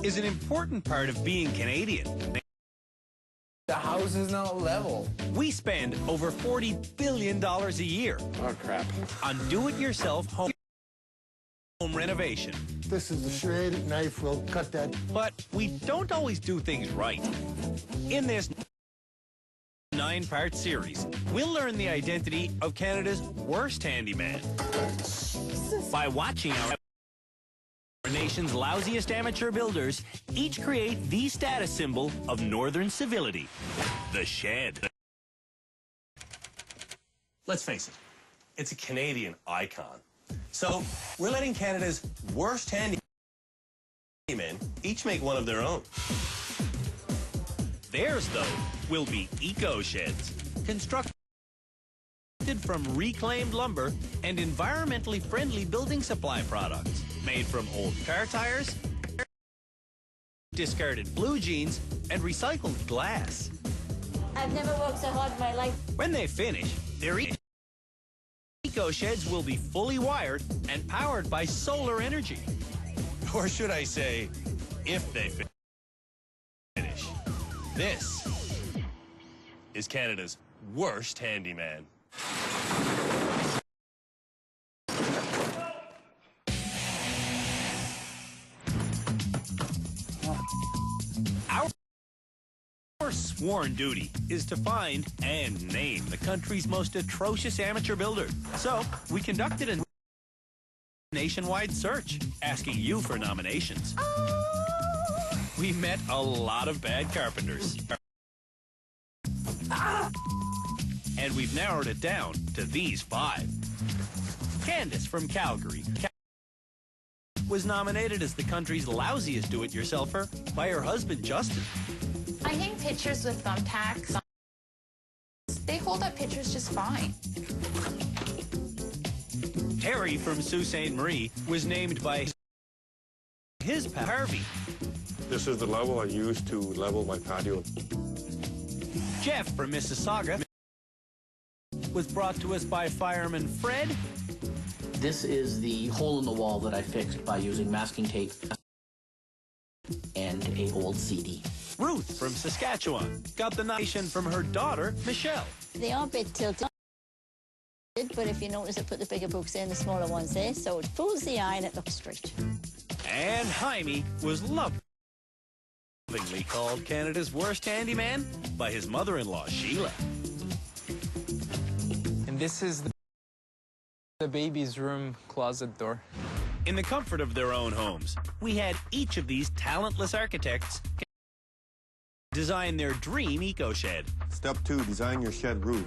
is an important part of being Canadian. The house is not level. We spend over $40 billion a year Oh, crap. on do-it-yourself home renovation. This is the serrated knife. We'll cut that. But we don't always do things right. In this 9-part series, we'll learn the identity of Canada's worst handyman by watching our nation's lousiest amateur builders each create the status symbol of northern civility, the shed. Let's face it, it's a Canadian icon. So we're letting Canada's worst handymen each make one of their own. Theirs, though, will be eco-sheds, constructed from reclaimed lumber and environmentally friendly building supply products, made from old car tires, discarded blue jeans, and recycled glass. I've never worked so hard in my life. When they finish, their eco-sheds will be fully wired and powered by solar energy. Or should I say, if they finish. This is Canada's worst handyman. Our sworn duty is to find and name the country's most atrocious amateur builder. So, we conducted a nationwide search, asking you for nominations. We met a lot of bad carpenters. And we've narrowed it down to these 5. Candace from Calgary was nominated as the country's lousiest do-it-yourselfer by her husband, Justin. I hang pictures with thumbtacks. They hold up pictures just fine. Terry from Sault Ste. Marie was named by his pal Harvey. This is the level I use to level my patio. Jeff from Mississauga was brought to us by fireman Fred. This is the hole in the wall that I fixed by using masking tape and a old CD. Ruth from Saskatchewan got the nomination from her daughter, Michelle. They are a bit tilted, but if you notice, I put the bigger books in, the smaller ones there, so it fools the eye and it looks straight. And Jaime was lovingly called Canada's worst handyman by his mother-in-law, Sheila. And this is the baby's room closet door. In the comfort of their own homes, we had each of these talentless architects design their dream eco-shed. Step 2, design your shed roof.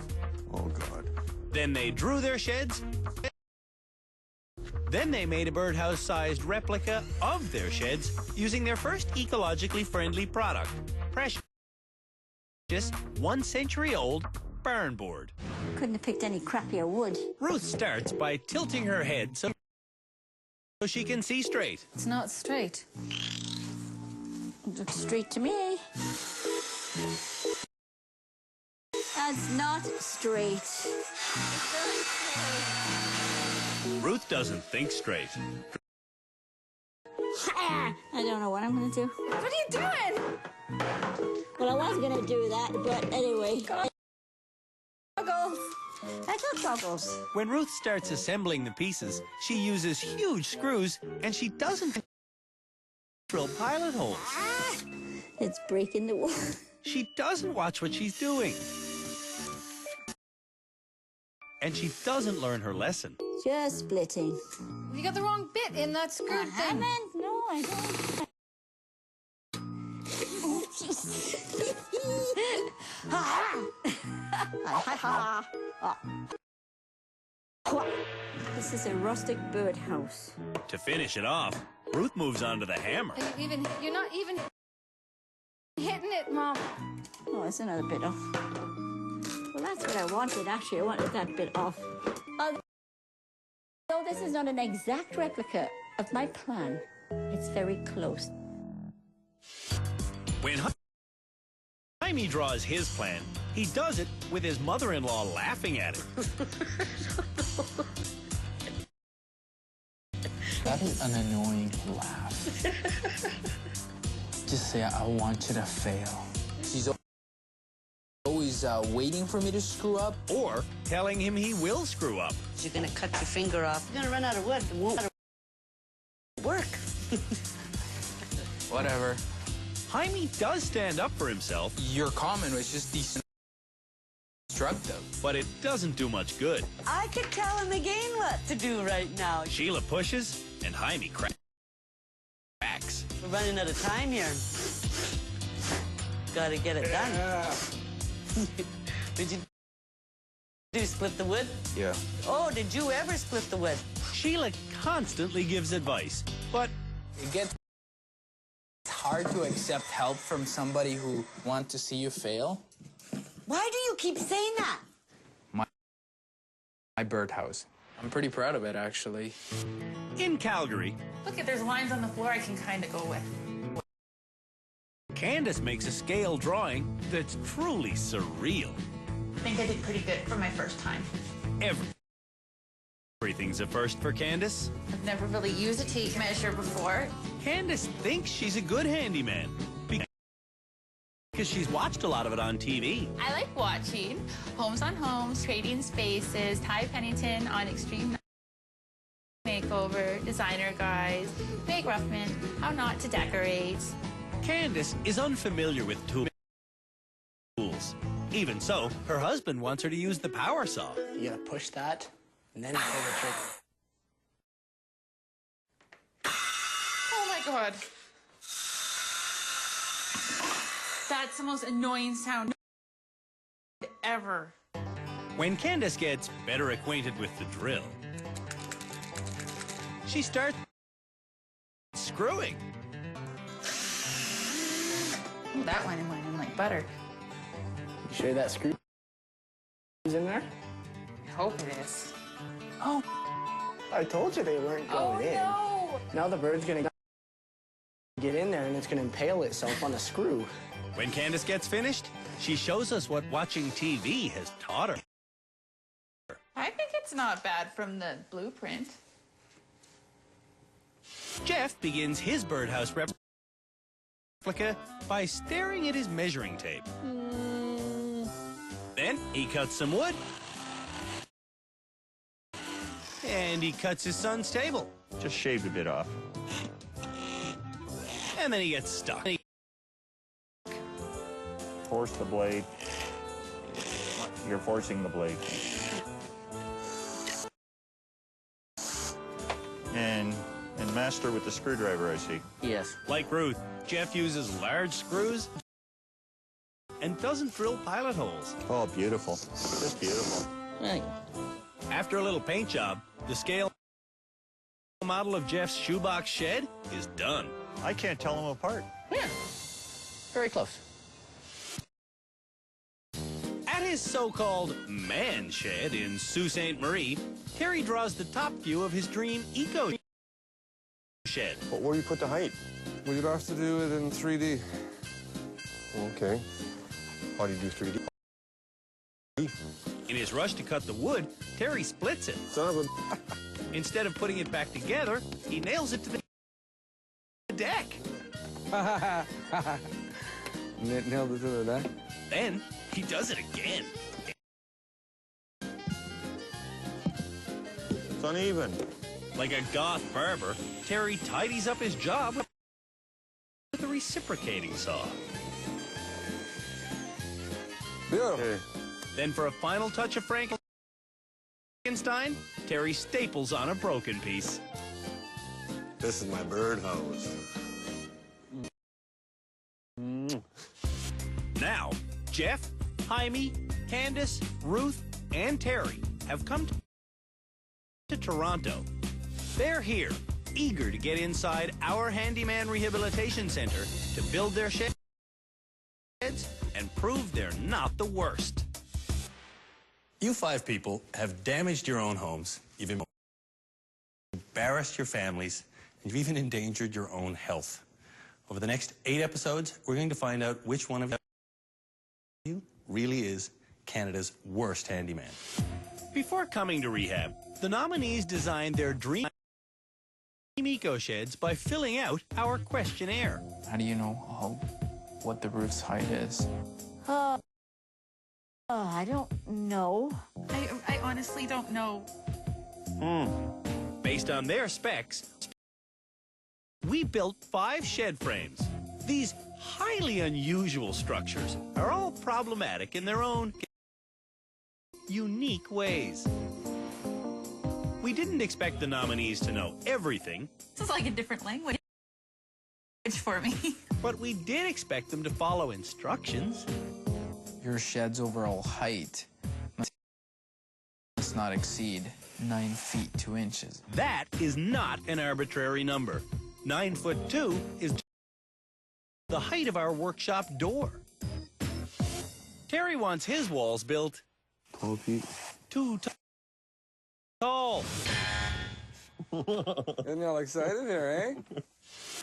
Oh, God. Then they drew their sheds. Then they made a birdhouse-sized replica of their sheds using their first ecologically friendly product, precious 1-century-old barn board. Couldn't have picked any crappier wood. Ruth starts by tilting her head so she can see straight. It's not straight. It looks straight to me. That's not straight. Ruth doesn't think straight. I don't know what I'm going to do. What are you doing? Well, I was going to do that, but anyway. Goggles. I got goggles. When Ruth starts assembling the pieces, she uses huge screws, and she doesn't drill pilot holes. It's breaking the wall. She doesn't watch what she's doing. And she doesn't learn her lesson. Just splitting. You got the wrong bit in that skirt I thing. haven't. No, I don't. Oh, jeez. This is a rustic birdhouse. To finish it off, Ruth moves on to the hammer. You're not even hitting it, Mom. Oh, that's another bit off. Well, that's what I wanted, actually. I wanted that bit off. Although this is not an exact replica of my plan, it's very close. When Jaime draws his plan, he does it with his mother-in-law laughing at him. That is an annoying laugh. Just say, I want you to fail. She's always waiting for me to screw up. Or telling him he will screw up. You're gonna cut your finger off. You're gonna run out of wood. It won't work. Whatever. Jaime does stand up for himself, Your comment was just destructive. but it doesn't do much good. I could tell him again what to do right now. Sheila pushes, and Jaime cracks. We're running out of time here. Gotta get it done. Did you split the wood? Yeah. Oh, did you ever split the wood? Sheila constantly gives advice, but It gets hard to accept help from somebody who wants to see you fail. Why do you keep saying that? My birdhouse. I'm pretty proud of it, actually. in Calgary, Look, there's lines on the floor I can kind of go with. Candace makes a scale drawing that's truly surreal. I think I did pretty good for my first time. Everything's a first for Candace. I've never really used a tape measure before. Candace thinks she's a good handyman because she's watched a lot of it on TV. I like watching Homes on Homes, Trading Spaces, Ty Pennington on Extreme Makeover, Designer Guys, Meg Ruffman, How Not to Decorate. Candace is unfamiliar with tools. Even so, her husband wants her to use the power saw. You gotta push that, and then pull the trigger. Oh my God. That's the most annoying sound ever. When Candace gets better acquainted with the drill, she starts screwing. Ooh, that one went in like butter. You sure that screw is in there? I hope it is. Oh, I told you they weren't going in. No! Now the bird's gonna get in there and it's gonna impale itself on a screw. When Candace gets finished, she shows us what watching TV has taught her. I think it's not bad from the blueprint. Jeff begins his birdhouse replica by staring at his measuring tape. Then he cuts some wood. And he cuts his son's table. Just shaved a bit off. And then he gets stuck. Force the blade. You're forcing the blade. And master with the screwdriver, I see. Yes. Like Ruth, Jeff uses large screws and doesn't drill pilot holes. Oh, beautiful. Just beautiful. Right. After a little paint job, the scale model of Jeff's shoebox shed is done. I can't tell them apart. Yeah. Very close. At his so-called man shed in Sault Ste. Marie, Terry draws the top view of his dream eco shed. But where do you put the height? Well, you'd have to do it in 3D. Okay. How do you do 3D? In his rush to cut the wood, Terry splits it. Son of a... Instead of putting it back together, he nails it to the deck. Nailed it to the deck. Then he does it again. It's uneven. Like a goth barber, Terry tidies up his job with a reciprocating saw. Beautiful. Okay. Then for a final touch of Frankenstein, Terry staples on a broken piece. This is my birdhouse. Now, Jeff, Jaime, Candace, Ruth, and Terry have come to Toronto. They're here, eager to get inside our Handyman Rehabilitation Center to build their sheds and prove they're not the worst. You 5 people have damaged your own homes. You've embarrassed your families, and you've even endangered your own health. Over the next 8 episodes, we're going to find out which one of you really is Canada's worst handyman. Before coming to rehab, the nominees designed their dream frame eco-sheds by filling out our questionnaire. How do you know what the roof's height is? I don't know. I honestly don't know. Based on their specs, we built 5 shed frames. These highly unusual structures are all problematic in their own unique ways. We didn't expect the nominees to know everything. This is like a different language for me. But we did expect them to follow instructions. Your shed's overall height must not exceed 9 feet 2 inches. That is not an arbitrary number. 9'2" is the height of our workshop door. Terry wants his walls built 12 feet. too tall. Getting all excited here, eh?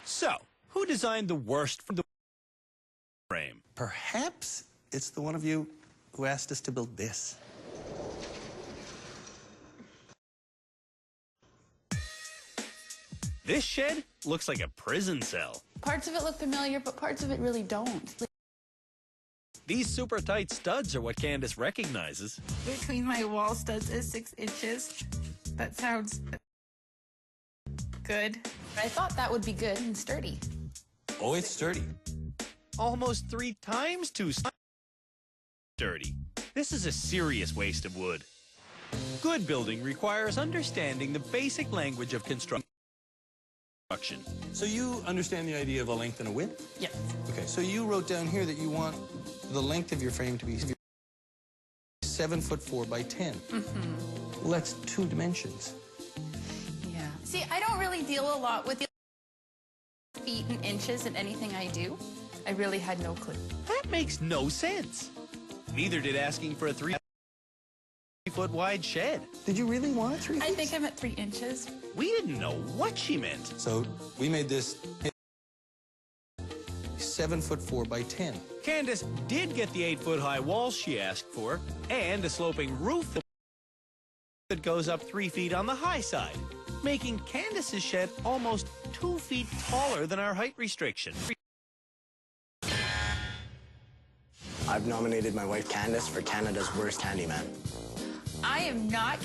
So, who designed the worst for the frame? Perhaps it's the one of you who asked us to build this. This shed looks like a prison cell. Parts of it look familiar, but parts of it really don't. These super tight studs are what Candace recognizes. Between my wall studs is 6 inches. That sounds good. I thought that would be good and sturdy. Oh, it's sturdy. Almost 3 times too sturdy. This is a serious waste of wood. Good building requires understanding the basic language of construction. So you understand the idea of a length and a width? Yes. Okay, so you wrote down here that you want the length of your frame to be 7'4" by 10. Well, that's 2 dimensions. Yeah. See, I don't really deal a lot with the feet and inches in anything I do. I really had no clue. That makes no sense. Neither did asking for a 3-foot wide shed. Did you really want 3 feet? I think I'm at 3 inches. We didn't know what she meant. So we made this 7'4" by 10. Candace did get the 8-foot high walls she asked for, and a sloping roof that goes up 3 feet on the high side, making Candace's shed almost 2 feet taller than our height restriction. I've nominated my wife Candace for Canada's worst handyman. I am not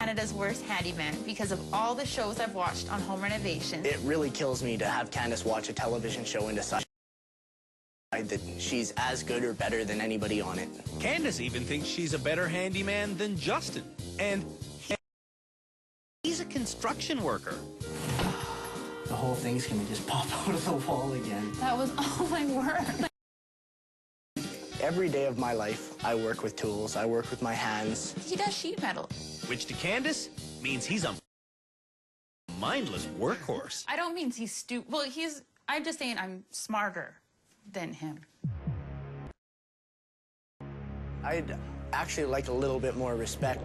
Canada's worst handyman because of all the shows I've watched on home renovation. It really kills me to have Candace watch a television show and decide that she's as good or better than anybody on it. Candace even thinks she's a better handyman than Justin, and he's a construction worker. The whole thing's gonna just pop out of the wall again. That was all my work. Every day of my life, I work with tools. I work with my hands. He does sheet metal. Which to Candace means he's a mindless workhorse. I don't mean he's stupid. Well, I'm just saying I'm smarter than him. I'd actually like a little bit more respect.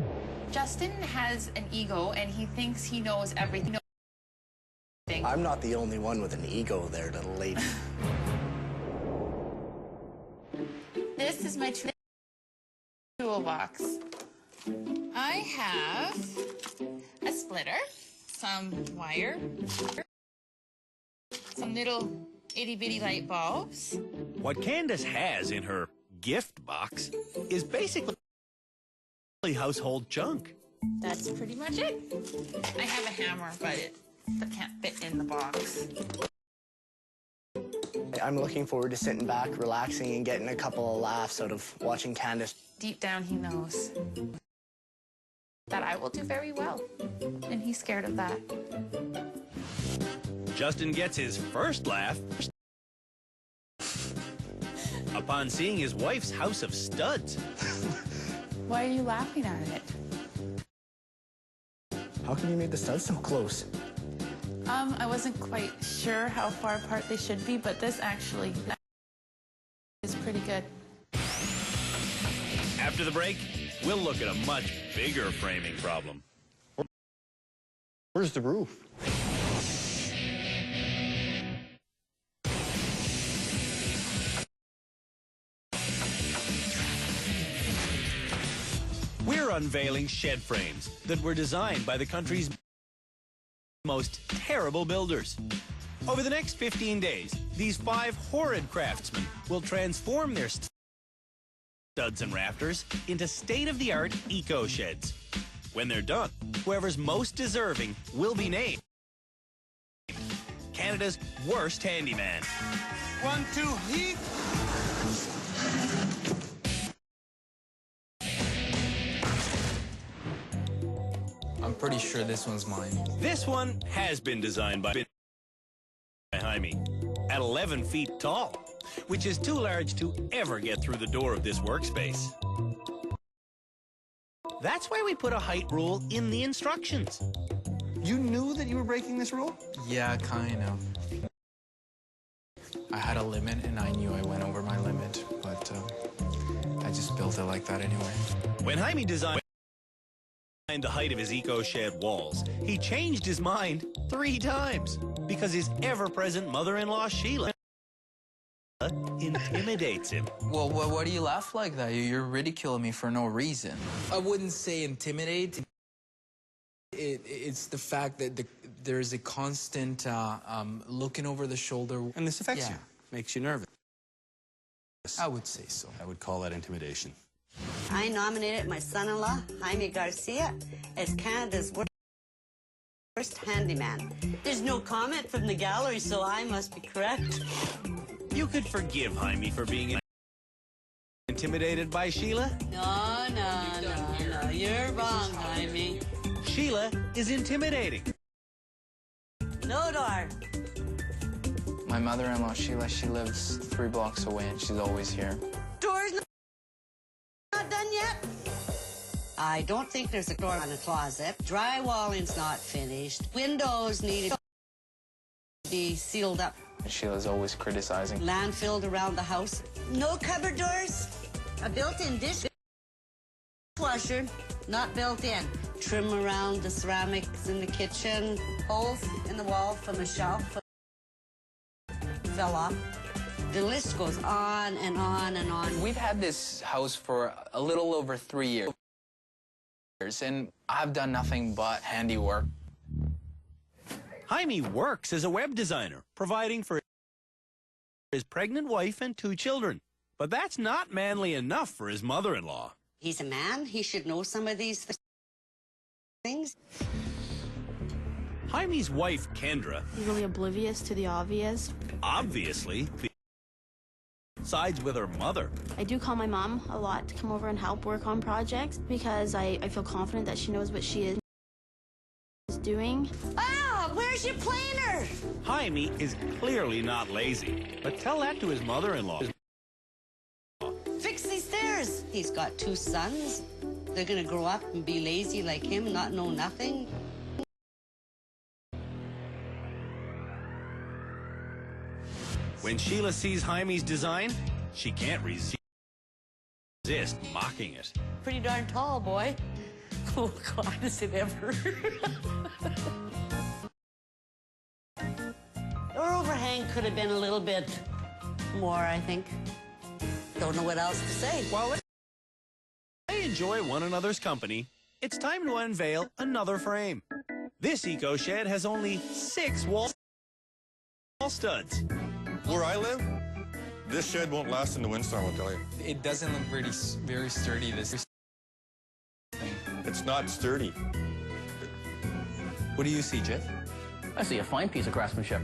Justin has an ego, and he thinks he knows everything. I'm not the only one with an ego there, little lady. This is my toolbox. I have a splitter, some wire, some little itty-bitty light bulbs. What Candace has in her gift box is basically household junk. That's pretty much it. I have a hammer, but it can't fit in the box. I'm looking forward to sitting back, relaxing, and getting a couple of laughs out of watching Candace. Deep down, he knows that I will do very well, and he's scared of that. Justin gets his first laugh upon seeing his wife's house of studs. Why are you laughing at it? How come you made the studs so close? I wasn't quite sure how far apart they should be, but this actually is pretty good. After the break, we'll look at a much bigger framing problem. Where's the roof? We're unveiling shed frames that were designed by the country's most terrible builders. Over the next 15 days, these 5 horrid craftsmen will transform their studs and rafters into state-of-the-art eco-sheds. When they're done, whoever's most deserving will be named Canada's worst handyman. 1, 2, heat. I'm pretty sure this one's mine. This one has been designed by Jaime, at 11 feet tall, which is too large to ever get through the door of this workspace. That's why we put a height rule in the instructions. You knew that you were breaking this rule? Yeah, kind of. I had a limit, and I knew I went over my limit, but I just built it like that anyway. When Jaime designed the height of his eco-shed walls, he changed his mind 3 times because his ever-present mother-in-law, Sheila, intimidates him. Well, what do you laugh like that? You're ridiculing me for no reason. I wouldn't say intimidate. It's the fact that there's a constant looking over the shoulder. And this affects you, makes you nervous. I would say so. I would call that intimidation. I nominated my son-in-law, Jaime Garcia, as Canada's worst handyman. There's no comment from the gallery, so I must be correct. You could forgive Jaime for being intimidated by Sheila. No, you're wrong, Jaime. Sheila is intimidating. No door. My mother-in-law, Sheila, she lives 3 blocks away, and she's always here. Door's not done yet. I don't think there's a door on the closet. Drywalling's not finished. Windows need to be sealed up. Sheila's always criticizing. Land filled around the house. No cupboard doors. A built-in dishwasher, not built in. Trim around the ceramics in the kitchen. Holes in the wall from a shelf fell off. The list goes on and on and on. We've had this house for a little over 3 years, and I've done nothing but handiwork. Jaime works as a web designer, providing for his pregnant wife and 2 children. But that's not manly enough for his mother-in-law. He's a man. He should know some of these things. Jaime's wife, Kendra, He's really oblivious to the obvious. obviously sides with her mother. I do call my mom a lot to come over and help work on projects because I feel confident that she knows what she is doing. Ah, where's your planer? Jaime is clearly not lazy, but tell that to his mother-in-law. Fix these stairs. He's got 2 sons. They're gonna grow up and be lazy like him, not know nothing. When Sheila sees Jaime's design, she can't resist mocking it. Pretty darn tall, boy. Oh, God, is it ever? Our overhang could have been a little bit more, I think. Don't know what else to say. While they enjoy one another's company, it's time to unveil another frame. This eco-shed has only 6 wall studs. Where I live, this shed won't last in the windstorm, I'll tell you. It doesn't look really very sturdy, this thing. It's not sturdy. What do you see, Jeff? I see a fine piece of craftsmanship.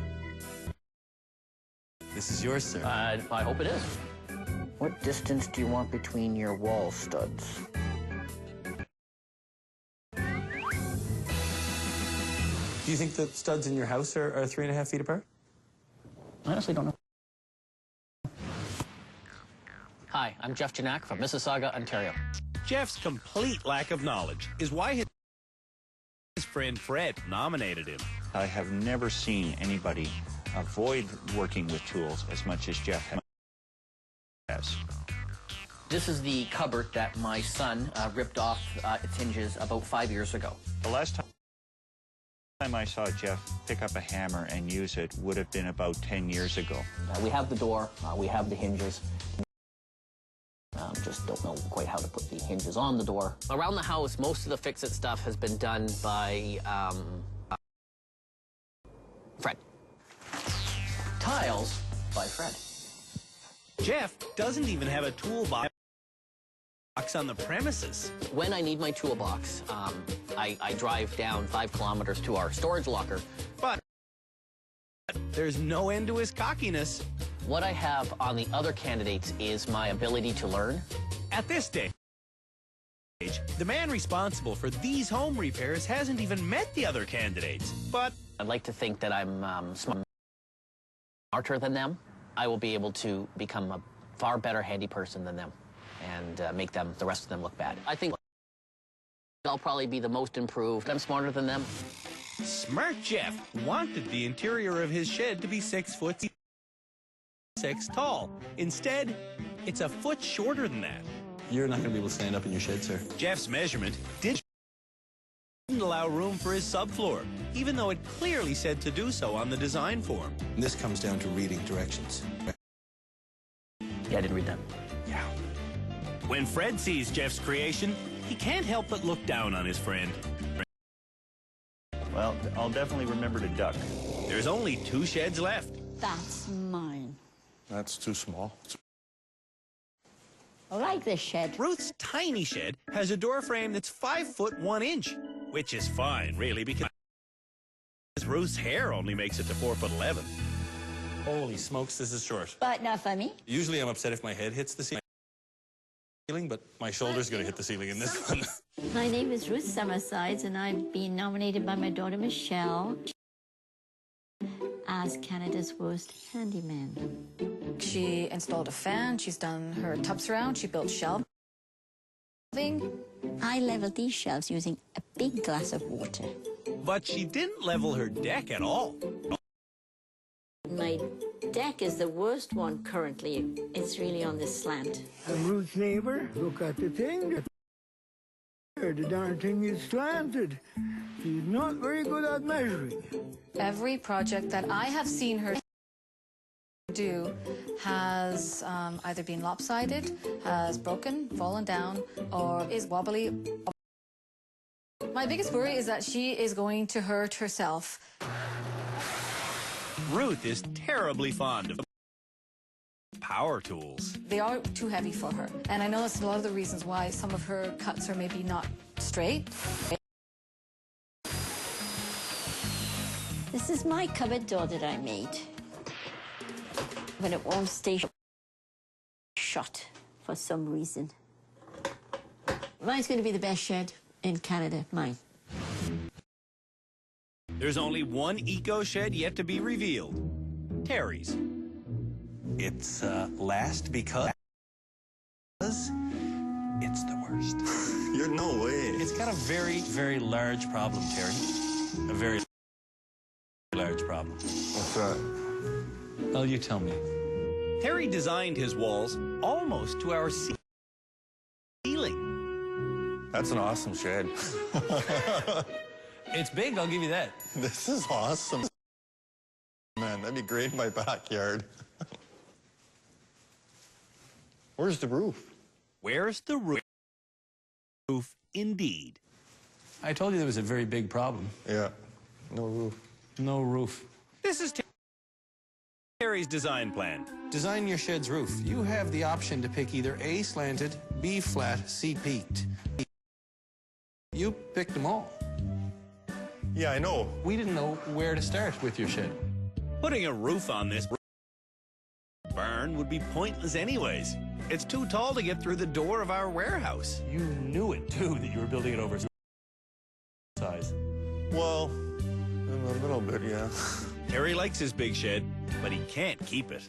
This is yours, sir. I hope it is. What distance do you want between your wall studs? Do you think the studs in your house are 3.5 feet apart? I honestly don't know. Hi, I'm Jeff Janak from Mississauga, Ontario. Jeff's complete lack of knowledge is why his friend Fred nominated him. I have never seen anybody avoid working with tools as much as Jeff has. This is the cupboard that my son ripped off its hinges about 5 years ago. The last time I saw Jeff pick up a hammer and use it would have been about 10 years ago. We have the door, we have the hinges. Just don't know quite how to put the hinges on the door. Around the house, most of the fix-it stuff has been done by by Fred. Jeff doesn't even have a toolbox on the premises. When I need my toolbox, I drive down 5 kilometers to our storage locker. But there's no end to his cockiness. What I have on the other candidates is my ability to learn. At this stage, the man responsible for these home repairs hasn't even met the other candidates. But I'd like to think that I'm smarter than them. I will be able to become a far better handy person than them and make the rest of them look bad. I think I'll probably be the most improved. I'm smarter than them. Smart Jeff wanted the interior of his shed to be 6'6" tall. Instead, it's a foot shorter than that. You're not going to be able to stand up in your shed, sir. Jeff's measurement didn't allow room for his subfloor, even though it clearly said to do so on the design form. And this comes down to reading directions. Yeah, I didn't read that. Yeah. When Fred sees Jeff's creation, he can't help but look down on his friend. Well, I'll definitely remember to duck. There's only 2 sheds left. That's mine. That's too small. I like this shed. Ruth's tiny shed has a door frame that's 5 foot 1 inch, which is fine, really, because Ruth's hair only makes it to 4 foot 11. Holy smokes, this is short. But not for me. Usually I'm upset if my head hits the ceiling, but my shoulder's going to hit the ceiling in this one. My name is Ruth Summersides, and I've been nominated by my daughter Michelle as Canada's worst handyman. She installed a fan, she's done her tub surround, she built shelving. I leveled these shelves using a big glass of water. But she didn't level her deck at all. My deck is the worst one currently. It's really on this slant. And Ruth's neighbor, look at the thing. The darn thing is slanted. She's not very good at measuring. Every project that I have seen her do has either been lopsided, has broken, fallen down, or is wobbly. My biggest worry is that she is going to hurt herself. Ruth is terribly fond of power tools. They are too heavy for her. And I know that's a lot of the reasons why some of her cuts are maybe not straight. This is my cupboard door that I made. But it won't stay shut for some reason. Mine's going to be the best shed in Canada, mine. There's only one eco shed yet to be revealed. Terry's. It's last because it's the worst. You're no way. It's got a very, very large problem, Terry. A very large problem. What's that? Well, you tell me. Terry designed his walls almost to our ceiling. That's an awesome shed. It's big, I'll give you that. This is awesome. Man, that'd be great in my backyard. Where's the roof? Where's the roof? Roof, indeed. I told you there was a very big problem. Yeah, no roof. No roof. This is Terry's design plan. Design your shed's roof. You have the option to pick either A, slanted, B, flat, C, peaked. You picked them all. Yeah, I know. We didn't know where to start with your shed. Putting a roof on this barn would be pointless anyways. It's too tall to get through the door of our warehouse. You knew it, too, that you were building it over size. Well, a little bit, yeah. Terry likes his big shed, but he can't keep it.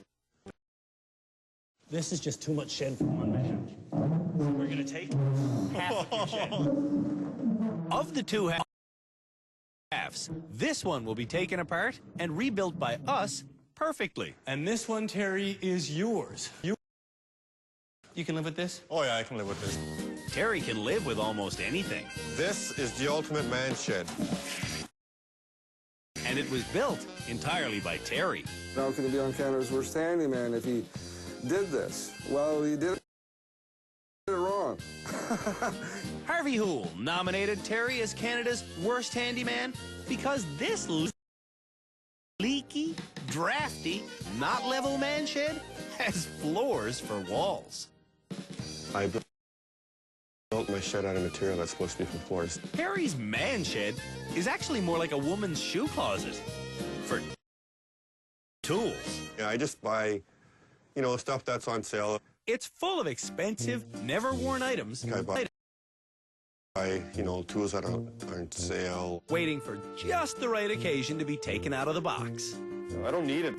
This is just too much shed for one man. We're going to take half of your shed. Of the two halves, this one will be taken apart and rebuilt by us perfectly. And this one, Terry, is yours. You can live with this? Oh, yeah, I can live with this. Terry can live with almost anything. This is the ultimate man shed. And it was built entirely by Terry. Now it's going to be on Canada's Worst Handyman if he did this. Well, he did it wrong. Harvey Houle nominated Terry as Canada's worst handyman because this leaky, drafty, not level man shed has floors for walls. I built my shed out of material that's supposed to be for floors. Terry's man shed is actually more like a woman's shoe closet for tools. Yeah, I just buy, you know, stuff that's on sale. It's full of expensive, never-worn items. I buy, you know, tools that aren't sale. Waiting for just the right occasion to be taken out of the box. I don't need it,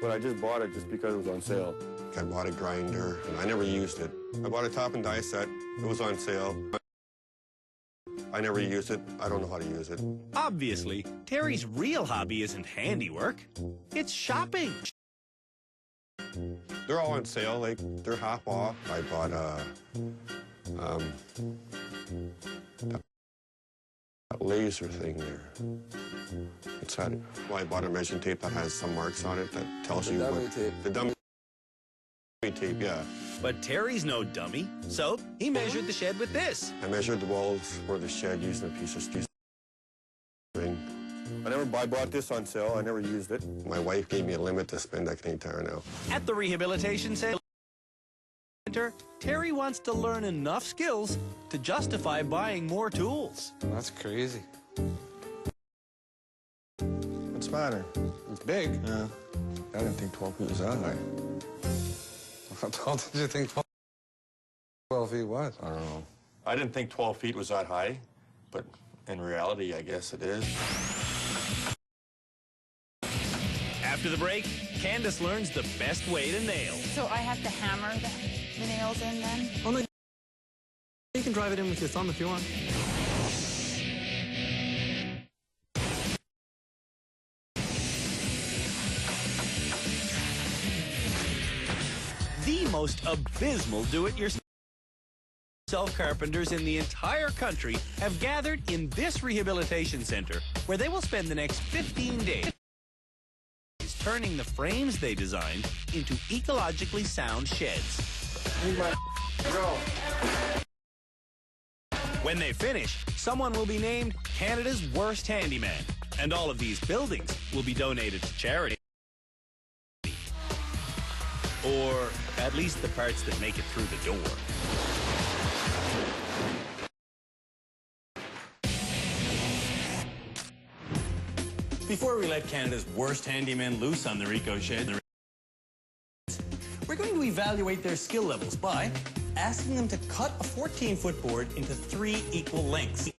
but I just bought it just because it was on sale. I bought a grinder, and I never used it. I bought a top and die set. It was on sale. I never used it. I don't know how to use it. Obviously, Terry's real hobby isn't handiwork. It's shopping. They're all on sale, like, they're half off. I bought that laser thing there. What's that? Well, I bought a measuring tape that has some marks on it that tells you what... The dummy tape, yeah. But Terry's no dummy, so he measured the shed with this. I measured the walls for the shed using a piece of string. I bought this on sale. I never used it. My wife gave me a limit to spend. I can retire now. At the rehabilitation center, Terry wants to learn enough skills to justify buying more tools. That's crazy. What's the matter? It's big. Yeah. I didn't think 12 feet was that high. How tall did you think 12 feet was? I don't know. I didn't think 12 feet was that high, but in reality, I guess it is. After the break, Candace learns the best way to nail. So I have to hammer the nails in then? Oh, no. You can drive it in with your thumb if you want. The most abysmal do-it-yourself carpenters in the entire country have gathered in this rehabilitation center, where they will spend the next 15 days turning the frames they designed into ecologically sound sheds. When they finish, someone will be named Canada's worst handyman, and all of these buildings will be donated to charity. Or at least the parts that make it through the door. Before we let Canada's worst handymen loose on their eco-shed, we're going to evaluate their skill levels by asking them to cut a 14-foot board into 3 equal lengths.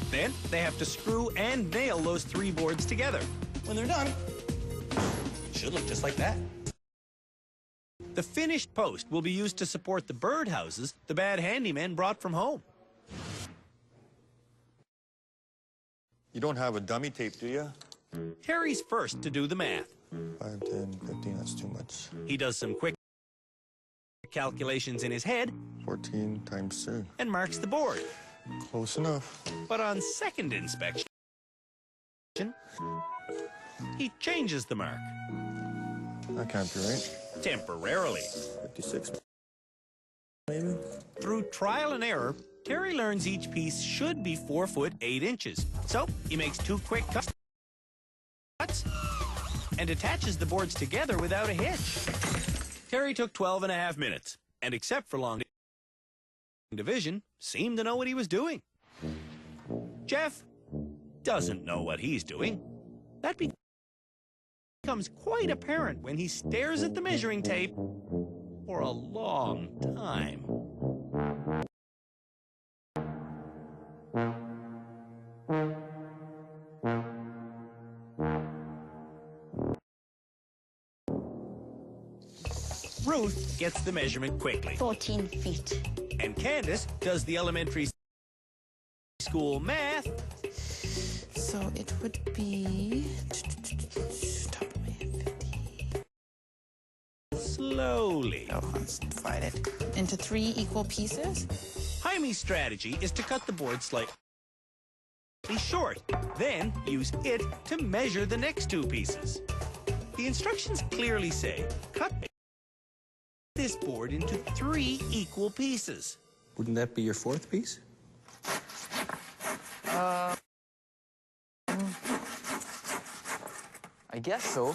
Then they have to screw and nail those 3 boards together. When they're done, it should look just like that. The finished post will be used to support the birdhouses the bad handyman brought from home. You don't have a dummy tape, do you? Terry's first to do the math. 5, 10, 15, that's too much. He does some quick calculations in his head 14 times 2. and marks the board. Close enough. But on second inspection, he changes the mark. That can't be right. Temporarily. 56, maybe? Through trial and error, Terry learns each piece should be 4 foot 8 inches. So he makes 2 quick cuts and attaches the boards together without a hitch. Terry took 12.5 minutes, and except for long division, seemed to know what he was doing. Jeff doesn't know what he's doing. That becomes quite apparent when he stares at the measuring tape for a long time. Ruth gets the measurement quickly. 14 feet. And Candace does the elementary school math. So it would be... top of my head, 50. Slowly. Oh, let's divide it into 3 equal pieces. Jaime's strategy is to cut the board slightly short, then use it to measure the next 2 pieces. The instructions clearly say, cut this board into 3 equal pieces. Wouldn't that be your 4th piece? I guess so.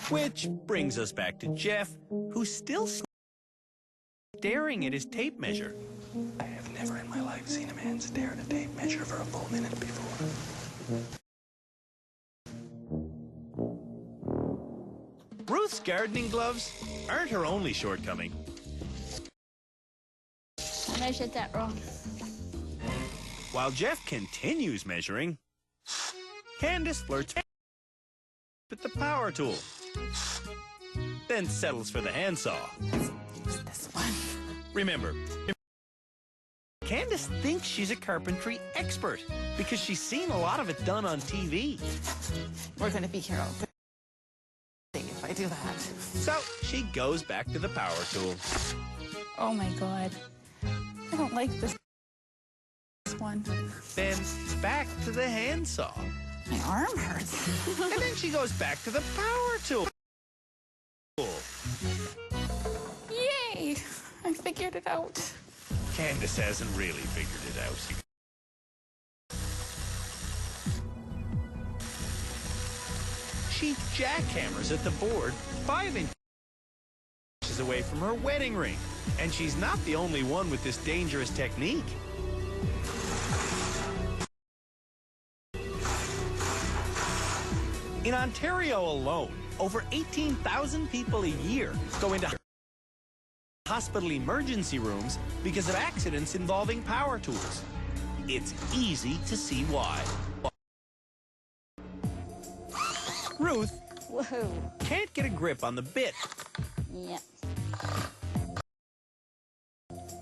Which brings us back to Jeff, who's still staring at his tape measure. I have never in my life seen a man stare at a tape measure for a full minute before. Ruth's gardening gloves aren't her only shortcoming. I measured that wrong. While Jeff continues measuring, Candace flirts with the power tool, then settles for the handsaw. Use this one. Remember, Candace thinks she's a carpentry expert because she's seen a lot of it done on TV. We're going to be careful if I do that. So she goes back to the power tool. Oh my God. I don't like this one. Then back to the handsaw. My arm hurts. And then she goes back to the power tool. Yay! I figured it out. Candace hasn't really figured it out. She jackhammers at the board 5 inches away from her wedding ring. And she's not the only one with this dangerous technique. In Ontario alone, over 18,000 people a year go into hospital emergency rooms because of accidents involving power tools. It's easy to see why. Ruth can't get a grip on the bit. Yeah.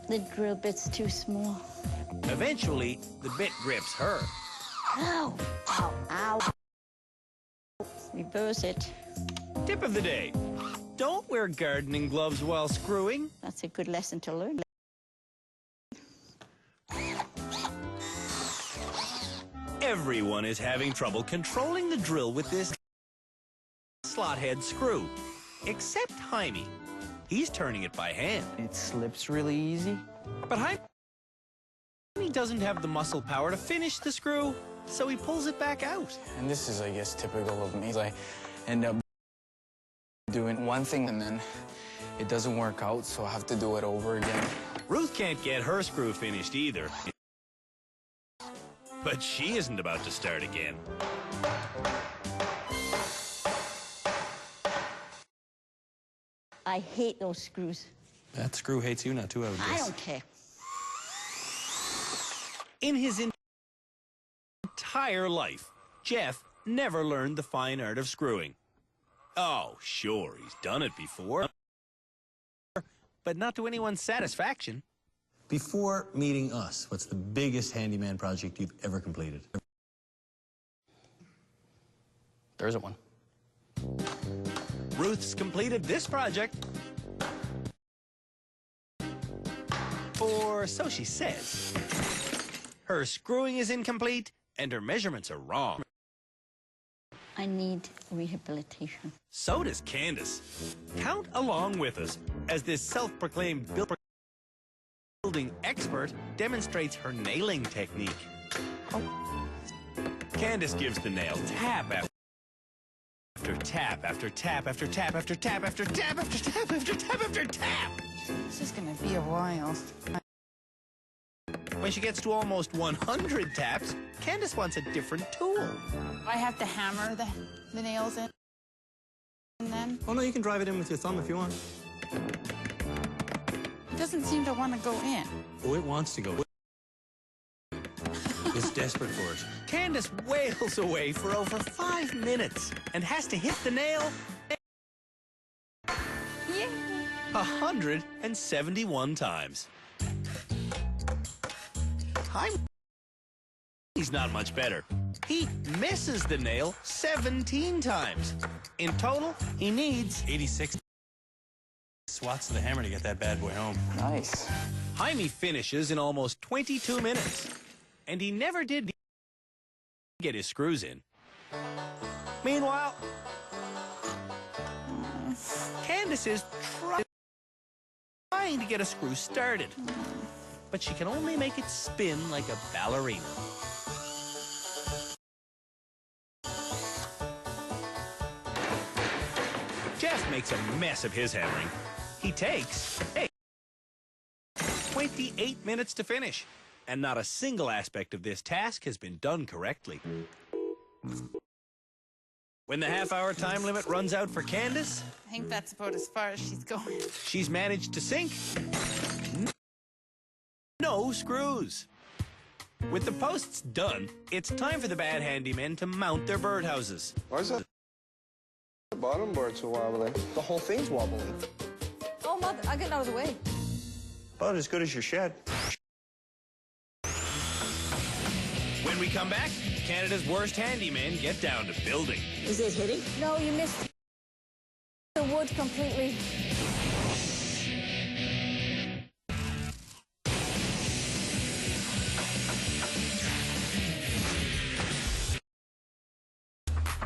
The drill bit's too small. Eventually, the bit grips her. Ow! Ow! Ow! Reverse it. Tip of the day. Don't wear gardening gloves while screwing. That's a good lesson to learn. Everyone is having trouble controlling the drill with this slot head screw, except Jaime. He's turning it by hand. It slips really easy. But Jaime doesn't have the muscle power to finish the screw, so he pulls it back out. And this is, I guess, typical of me. I end up doing one thing and then it doesn't work out, so I have to do it over again. Ruth can't get her screw finished either. But she isn't about to start again. I hate those screws. That screw hates you now, too, I would guess. I don't care. In his entire life, Jeff never learned the fine art of screwing. Oh, sure, he's done it before, but not to anyone's satisfaction. Before meeting us, what's the biggest handyman project you've ever completed? There isn't one. Ruth's completed this project. Or so she says. Her screwing is incomplete, and her measurements are wrong. I need rehabilitation. So does Candace. Count along with us as this self-proclaimed building expert demonstrates her nailing technique. Candace gives the nail tap after tap after tap after tap after tap after tap after tap after tap after tap. This is going to be a while. When she gets to almost 100 taps, Candace wants a different tool. I have to hammer the nails in and then? Oh, no, you can drive it in with your thumb if you want. It doesn't seem to want to go in. Oh, it wants to go. It's desperate for it. Candace wails away for over 5 minutes and has to hit the nail 171 times. He's not much better. He misses the nail 17 times. In total, he needs 86 swats of the hammer to get that bad boy home. Nice. Jaime finishes in almost 22 minutes, and he never did get his screws in. Meanwhile, Candace is trying to get a screw started, but she can only make it spin like a ballerina. makes a mess of his hammering. He takes 28 minutes to finish, and not a single aspect of this task has been done correctly. When the half-hour time limit runs out for Candace, I think that's about as far as she's going. she's managed to sink no screws. With the posts done, it's time for the bad handymen to mount their birdhouses. Why is that the bottom board so wobbly? The whole thing's wobbly. Oh, Mother, I'm getting out of the way. About as good as your shed. When we come back, Canada's worst handymen get down to building. Is it hitting? No, you missed the wood completely.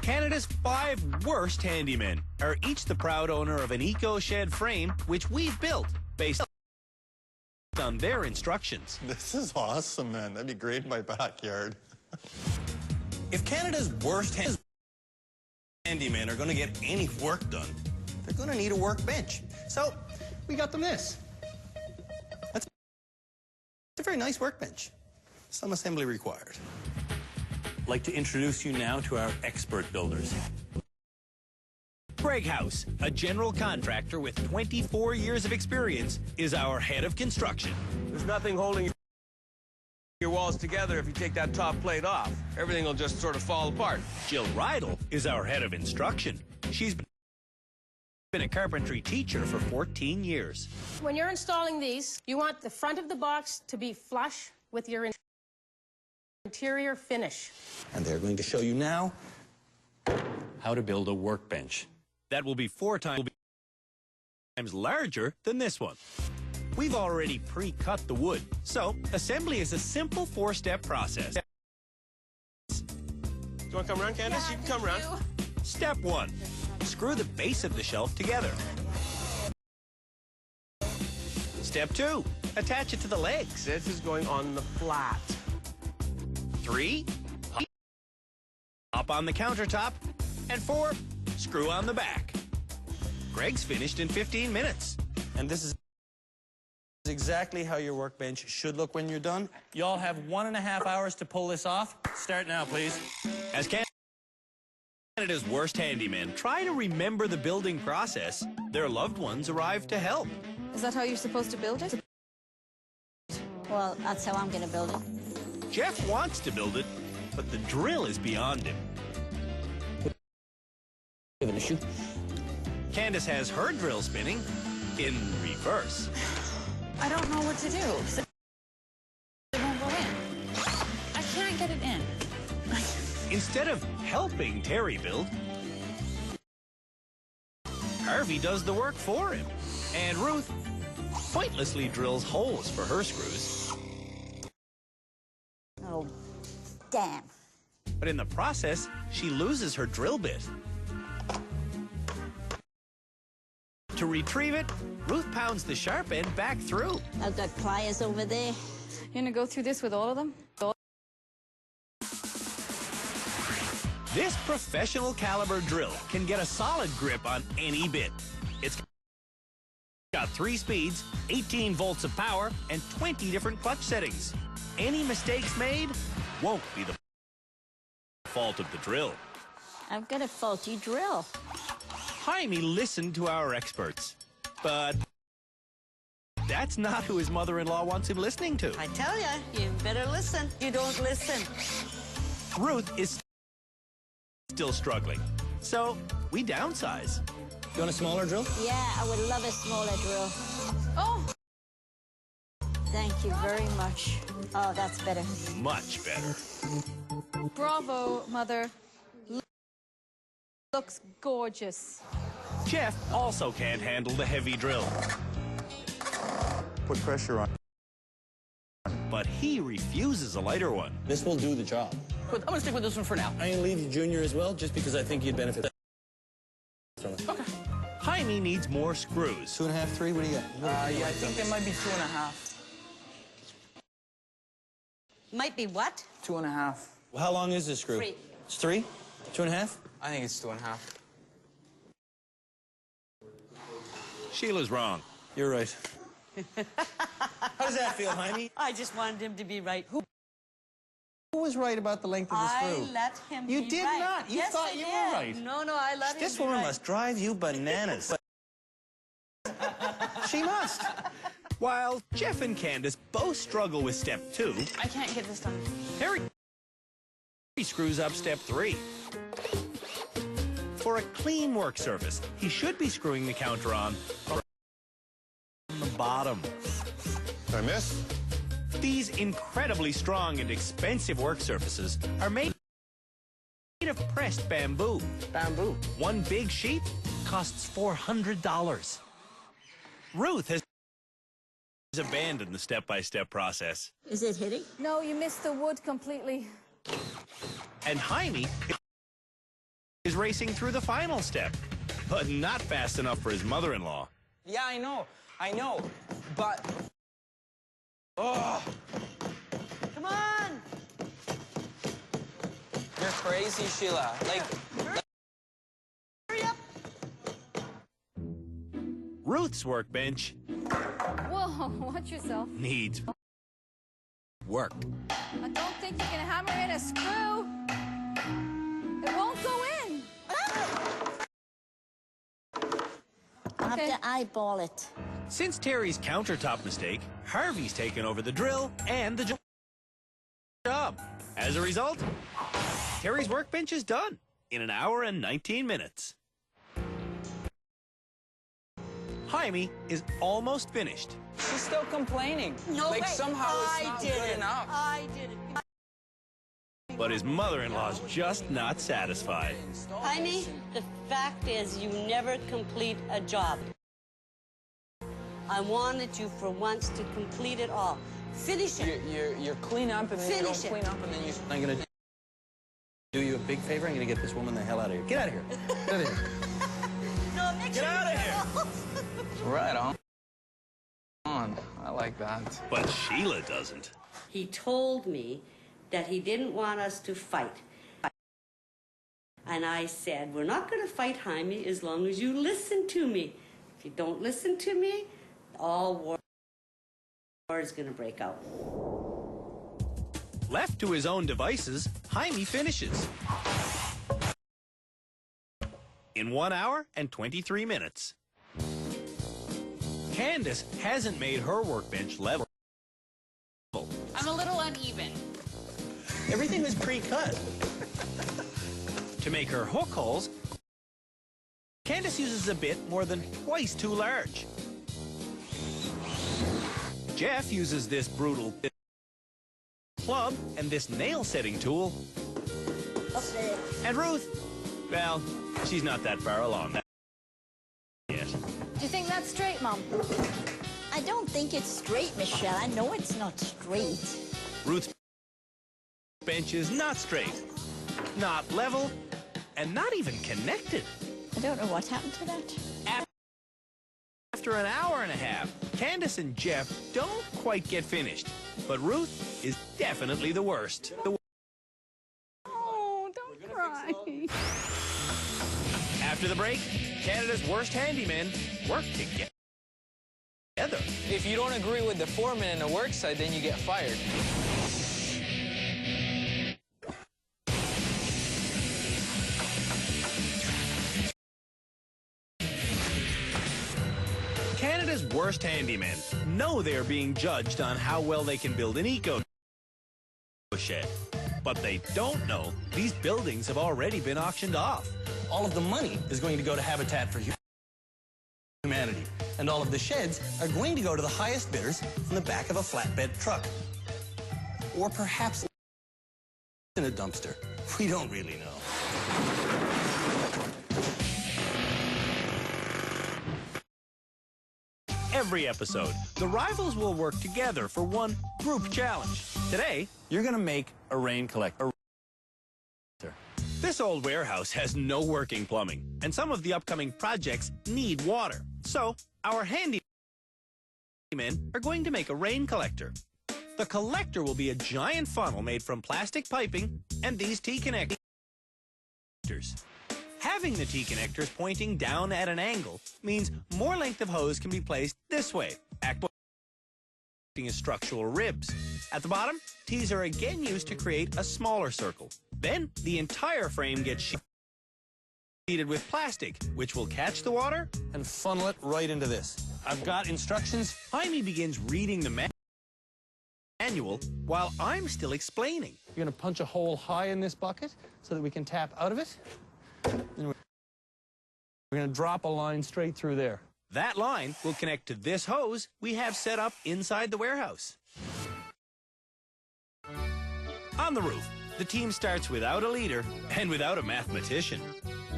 Canada's 5 worst handymen are each the proud owner of an eco-shed frame, which we've built based on their instructions. This is awesome, man. That'd be great in my backyard. If Canada's worst handymen are going to get any work done, they're going to need a workbench. So we got them this. That's a very nice workbench. Some assembly required. I'd like to introduce you now to our expert builders. Greg House, a general contractor with 24 years of experience, is our head of construction. There's nothing holding your walls together if you take that top plate off. Everything will just sort of fall apart. Jill Rydell is our head of instruction. She's been a carpentry teacher for 14 years. When you're installing these, you want the front of the box to be flush with your interior finish. And they're going to show you now how to build a workbench. That will be 4 times larger than this one. We've already pre-cut the wood, so assembly is a simple 4-step process. Do you want to come around, Candace? You can come around. Step 1. Screw the base of the shelf together. Step 2. Attach it to the legs. This is going on the flat. 3. Hop on the countertop. And 4. Screw on the back. Greg's finished in 15 minutes. And this is exactly how your workbench should look when you're done. You all have 1.5 hours to pull this off. Start now, please. As Canada's worst handymen try to remember the building process, their loved ones arrive to help. Is that how you're supposed to build it? Well, that's how I'm going to build it. Jeff wants to build it, but the drill is beyond him. Give it a shoot. Candace has her drill spinning in reverse. I don't know what to do. It won't go in. I can't get it in. Instead of helping Terry build, Harvey does the work for him. And Ruth pointlessly drills holes for her screws. Oh, damn. But in the process, she loses her drill bit. To retrieve it, Ruth pounds the sharp end back through. I've got pliers over there. You're going to go through this with all of them? This professional caliber drill can get a solid grip on any bit. It's got 3 speeds, 18 volts of power, and 20 different clutch settings. Any mistakes made won't be the fault of the drill. I've got a faulty drill. Jaime listened to our experts, but that's not who his mother-in-law wants him listening to. I tell ya, you better listen. You don't listen. Ruth is still struggling, so we downsize. You want a smaller drill? Yeah, I would love a smaller drill. Oh! Thank you very much. Oh, that's better. Much better. Bravo, Mother. Looks gorgeous. Jeff also can't handle the heavy drill. Put pressure on. But he refuses a lighter one. This will do the job. I'm going to stick with this one for now. I'm going to leave you Junior as well, just because I think you'd benefit from it. Okay. Jaime needs more screws. 2.5, 3, what do you got? Yeah, I think there might be 2.5. Might be what? 2.5. Well, how long is this screw? 3. It's 3? 2.5? I think it's 2.5. Sheila's wrong. You're right. How does that feel, Jaime? I just wanted him to be right. Who was right about the length of the screw? I let him You be did right. not. You Yes, thought I you did. were right. No, I let him This be woman right. must drive you bananas. She must. While Jeff and Candace both struggle with step 2, I can't get this done. Harry screws up step 3. For a clean work surface, he should be screwing the counter on the bottom. Did I miss? These incredibly strong and expensive work surfaces are made of pressed bamboo. Bamboo. One big sheet costs $400. Ruth has abandoned the step-by-step process. Is it hitting? No, you missed the wood completely. And Jaime is racing through the final step, but not fast enough for his mother-in-law. Yeah, I know, but... Oh! Come on! You're crazy, Sheila. Hurry up! Ruth's workbench Whoa, watch yourself. needs work. I don't think you can hammer in a screw. It won't go in. I have to eyeball it. Since Terry's countertop mistake, Harvey's taken over the drill and the job. As a result, Terry's workbench is done in 1 hour and 19 minutes. Jaime is almost finished. She's still complaining. No way. Somehow it's not good enough. I did it. But his mother-in-law's just not satisfied. Jaime, the fact is you never complete a job. I wanted you for once to complete it all. Finish it. You're clean up and then you don't Finish it. clean up and then you... I'm gonna do you a big favor. I'm gonna get this woman the hell out of here. Get out of here. Get out of here. No, make Get out of here. Right on. I like that. But Sheila doesn't. He told me that he didn't want us to fight. And I said, we're not going to fight, Jaime, as long as you listen to me. If you don't listen to me, all war is going to break out. Left to his own devices, Jaime finishes in 1 hour and 23 minutes. Candace hasn't made her workbench level. I'm a little uneven. Everything was pre-cut. To make her hook holes, Candace uses a bit more than twice too large. Jeff uses this brutal club and this nail setting tool. And Ruth, well, she's not that far along yet. Do you think that's straight, Mom? I don't think it's straight, Michelle. I know it's not straight. Ruth's bench is not straight, not level, and not even connected. I don't know what happened to that. After 1.5 hours, Candace and Jeff don't quite get finished, but Ruth is definitely the worst. Oh, don't cry. After the break, Canada's worst handymen work together. If you don't agree with the foreman in the work site, then you get fired. Canada's worst handymen know they're being judged on how well they can build an eco-shed. But they don't know these buildings have already been auctioned off. All of the money is going to go to Habitat for Humanity. And all of the sheds are going to go to the highest bidders in the back of a flatbed truck. Or perhaps in a dumpster. We don't really know. Every episode, the rivals will work together for one group challenge. Today, You're going to make a rain collector. this old warehouse has no working plumbing, and some of the upcoming projects need water. So, our handymen are going to make a rain collector. The collector will be a giant funnel made from plastic piping and these T-connectors. Having the T-connectors pointing down at an angle means more length of hose can be placed this way, acting as structural ribs. At the bottom, T's are again used to create a smaller circle. Then, the entire frame gets sheeted with plastic, which will catch the water and funnel it right into this. I've got instructions. Jaime begins reading the manual while I'm still explaining. You're going to punch a hole high in this bucket so that we can tap out of it. And we're going to drop a line straight through there. That line will connect to this hose we have set up inside the warehouse. On the roof, the team starts without a leader and without a mathematician.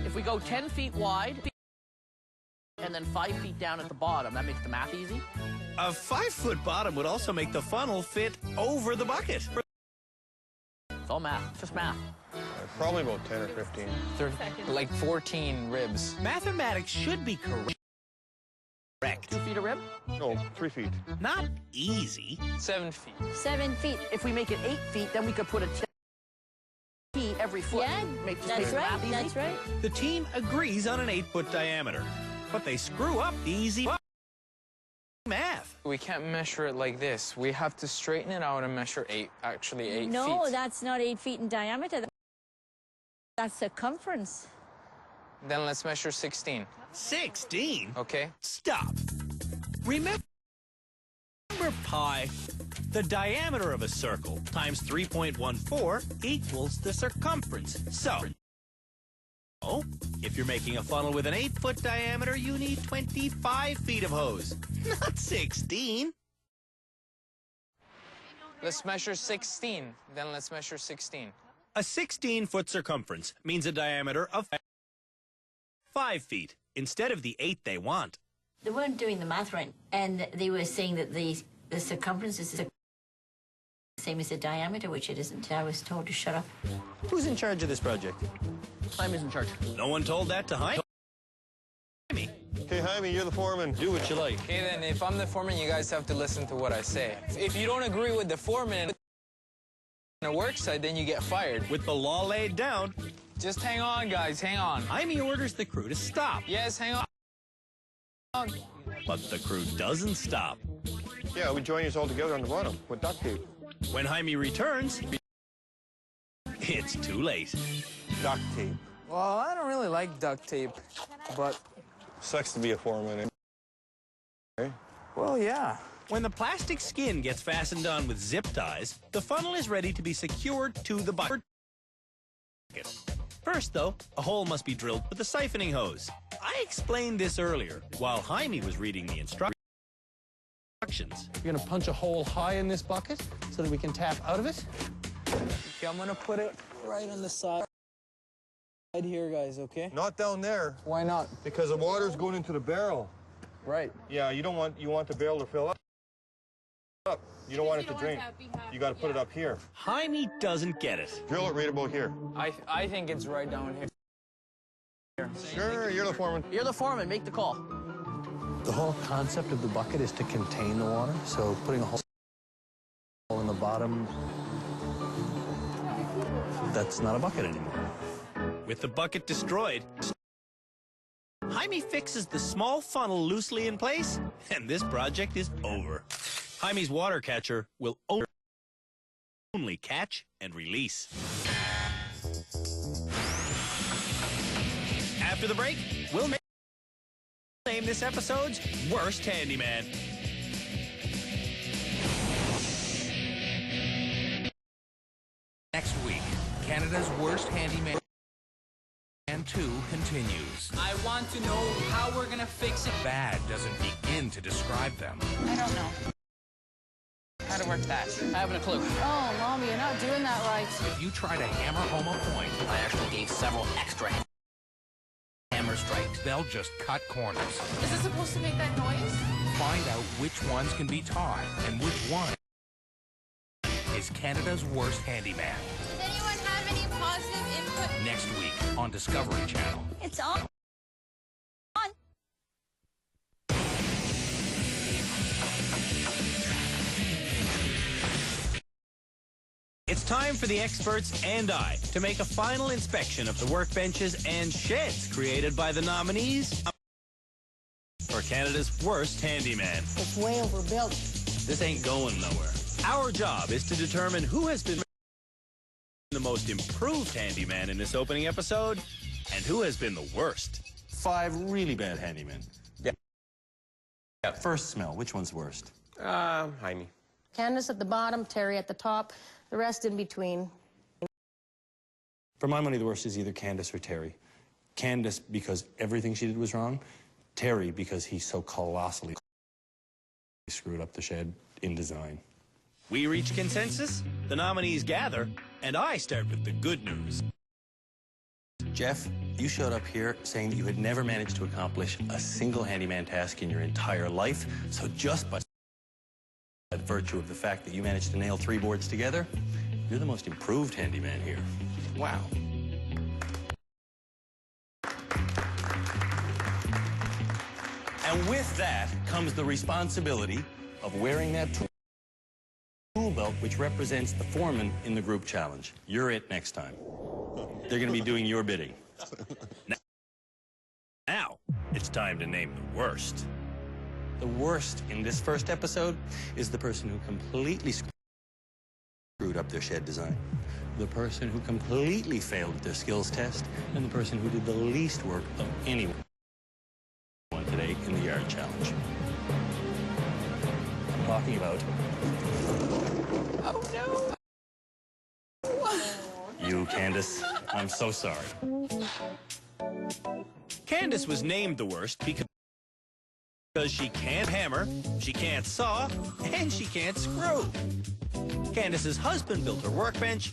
If we go 10 feet wide and then 5 feet down at the bottom, that makes the math easy. A 5-foot bottom would also make the funnel fit over the bucket. It's all math. It's just math. Probably about 10 or 15. Like 14 ribs. Mathematics should be correct. 2 feet of rib? No, 3 feet. Not easy. 7 feet. 7 feet. If we make it 8 feet, then we could put a T every foot. Yeah, that's right. That's right. The team agrees on an 8-foot diameter, but they screw up the easy math. We can't measure it like this. We have to straighten it out and measure 8 feet. No, that's not 8 feet in diameter. That's circumference. Then let's measure 16. 16? Okay. Stop. Remember pi? The diameter of a circle times 3.14 equals the circumference. So, if you're making a funnel with an 8-foot diameter, you need 25 feet of hose, not 16. Let's measure 16. Then let's measure 16. A 16-foot circumference means a diameter of 5 feet instead of the 8 they want. They weren't doing the math right, and they were saying that the circumference is the same as the diameter, which it isn't. I was told to shut up. Who's in charge of this project? Jaime's in charge. No one told that to Jaime. Okay, Jaime, you're the foreman. Do what you like. Okay, then, if I'm the foreman, you guys have to listen to what I say. If you don't agree with the foreman on a work site, then you get fired. With the law laid down, just hang on, guys, hang on. Jaime orders the crew to stop. Yes, hang on. But the crew doesn't stop. Yeah, we join you all together on the bottom with duct tape. When Jaime returns, it's too late. Duct tape. Well, I don't really like duct tape, but... Sucks to be a foreman, eh? Well, yeah. When the plastic skin gets fastened on with zip ties, the funnel is ready to be secured to the bucket. First, though, a hole must be drilled with the siphoning hose. I explained this earlier while Jaime was reading the instructions. You're going to punch a hole high in this bucket so that we can tap out of it. Okay, I'm going to put it right on the side here, guys, okay? Not down there. Why not? Because the water's going into the barrel. Right. Yeah, you want the barrel to fill up. You don't want it to drain. You got to put it up here. Jaime doesn't get it. Drill it right about here. I think it's right down here. Sure, you're the foreman. You're the foreman. Make the call. The whole concept of the bucket is to contain the water, so putting a hole in the bottom, that's not a bucket anymore. With the bucket destroyed, Jaime fixes the small funnel loosely in place, and this project is over. Jaime's water catcher will only catch and release. After the break, we'll name this episode's Worst Handyman. Next week, Canada's Worst Handyman 2 continues. I want to know how we're gonna fix it. Bad doesn't begin to describe them. I don't know how to work that. I haven't a clue. Oh, Mommy, you're not doing that right. If you try to hammer home a point, I actually gave several extra hammer strikes. they'll just cut corners. Is it supposed to make that noise? Find out which ones can be taught and which one is Canada's Worst Handyman. Does anyone have any positive input? Next week on Discovery Channel. It's on. It's time for the experts and I to make a final inspection of the workbenches and sheds created by the nominees for Canada's worst handyman. It's way overbuilt. This ain't going nowhere. Our job is to determine who has been the most improved handyman in this opening episode and who has been the worst. 5 really bad handymen. Yeah. First smell, which one's worst? Jaime. Candace at the bottom, Terry at the top, the rest in between. For my money, the worst is either Candace or Terry. Candace because everything she did was wrong. Terry because he so colossally screwed up the shed in design. We reach consensus, the nominees gather, and I start with the good news. Jeff, you showed up here saying that you had never managed to accomplish a single handyman task in your entire life. So just by virtue of the fact that you managed to nail 3 boards together, you're the most improved handyman here. Wow. And with that comes the responsibility of wearing that tool belt, which represents the foreman in the group challenge. You're it next time. They're going to be doing your bidding. Now, it's time to name the worst. The worst in this first episode is the person who completely screwed up their shed design, the person who completely failed their skills test, and the person who did the least work of anyone today in the yard challenge. I'm talking about... Oh, no. You, Candace. I'm so sorry. Candace was named the worst because she can't hammer, she can't saw, and she can't screw. Candace's husband built her workbench.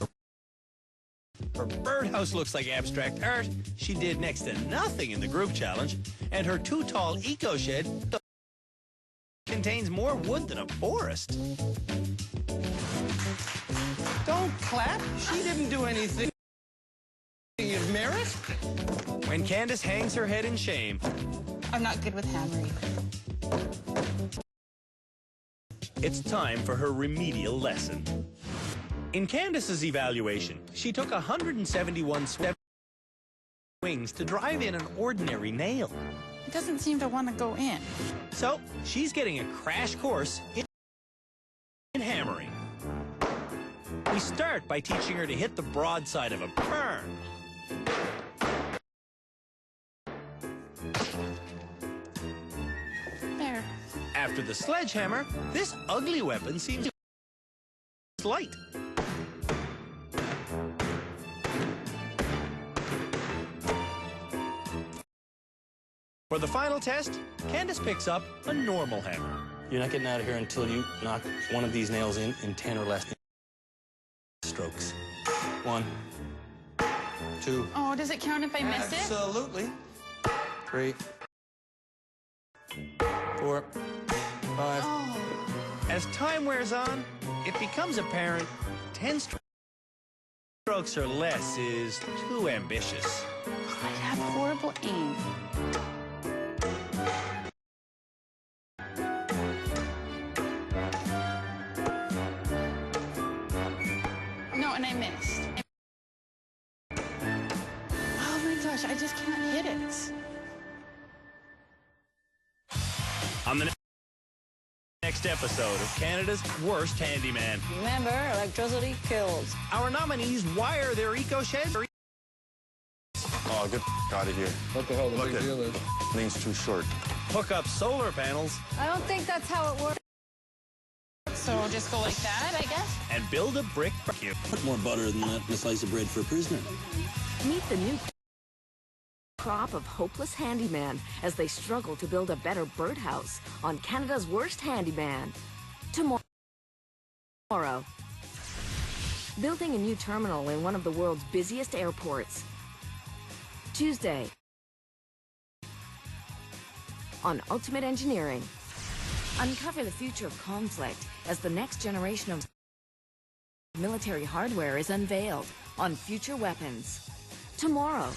Her birdhouse looks like abstract art. She did next to nothing in the group challenge. And her too-tall eco-shed contains more wood than a forest. Don't clap. She didn't do anything of merit. When Candace hangs her head in shame, I'm not good with hammering. it's time for her remedial lesson. In Candace's evaluation, she took 171 swings to drive in an ordinary nail. It doesn't seem to want to go in. So, she's getting a crash course in hammering. We start by teaching her to hit the broadside of a burn. There. After the sledgehammer, this ugly weapon seems light. For the final test, Candace picks up a normal hammer. You're not getting out of here until you knock one of these nails in 10 or less strokes. 1, 2. Oh, does it count if I miss it? Absolutely. 3, 4, 5. Oh. As time wears on, it becomes apparent 10 strokes or less is too ambitious. I have horrible aim. No, and I missed. Oh my gosh, I just can't hit it. On the next episode of Canada's Worst Handyman. Remember, electricity kills. Our nominees wire their eco-sheds. Oh, get out of here. What the hell the big deal is? Thing's too short. Hook up solar panels. I don't think that's how it works. So just go like that, I guess? And build a brick barbecue. Put more butter than that in a slice of bread for a prisoner. Meet the new crop of hopeless handyman as they struggle to build a better birdhouse on Canada's Worst Handyman. Tomorrow. Building a new terminal in one of the world's busiest airports. Tuesday. On Ultimate Engineering. Uncover the future of conflict as the next generation of military hardware is unveiled on Future Weapons. Tomorrow.